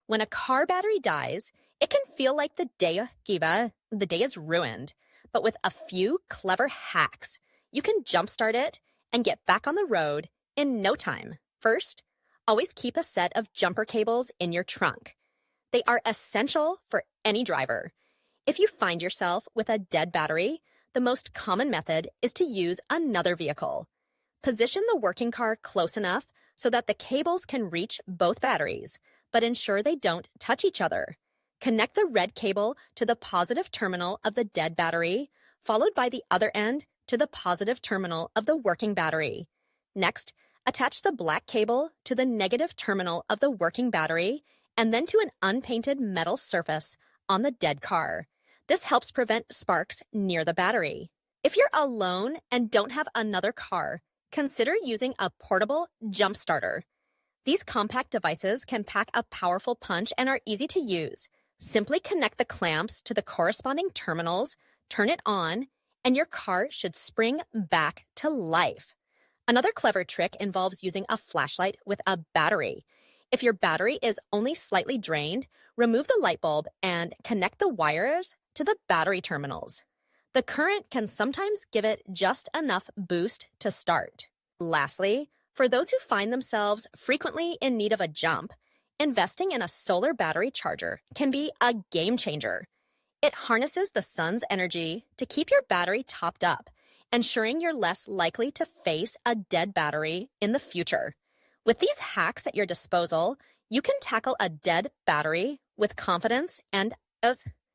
When a car battery dies, it can feel like the day is ruined. But with a few clever hacks, you can jumpstart it and get back on the road in no time. First, always keep a set of jumper cables in your trunk. They are essential for any driver. If you find yourself with a dead battery, the most common method is to use another vehicle. Position the working car close enough so that the cables can reach both batteries, but ensure they don't touch each other. Connect the red cable to the positive terminal of the dead battery, followed by the other end to the positive terminal of the working battery. Next, attach the black cable to the negative terminal of the working battery and then to an unpainted metal surface on the dead car. This helps prevent sparks near the battery. If you're alone and don't have another car, consider using a portable jump starter. These compact devices can pack a powerful punch and are easy to use. Simply connect the clamps to the corresponding terminals, turn it on, and your car should spring back to life. Another clever trick involves using a flashlight with a battery. If your battery is only slightly drained, remove the light bulb and connect the wires to the battery terminals. The current can sometimes give it just enough boost to start. Lastly, for those who find themselves frequently in need of a jump, investing in a solar battery charger can be a game changer. It harnesses the sun's energy to keep your battery topped up, ensuring you're less likely to face a dead battery in the future. With these hacks at your disposal, you can tackle a dead battery with confidence and as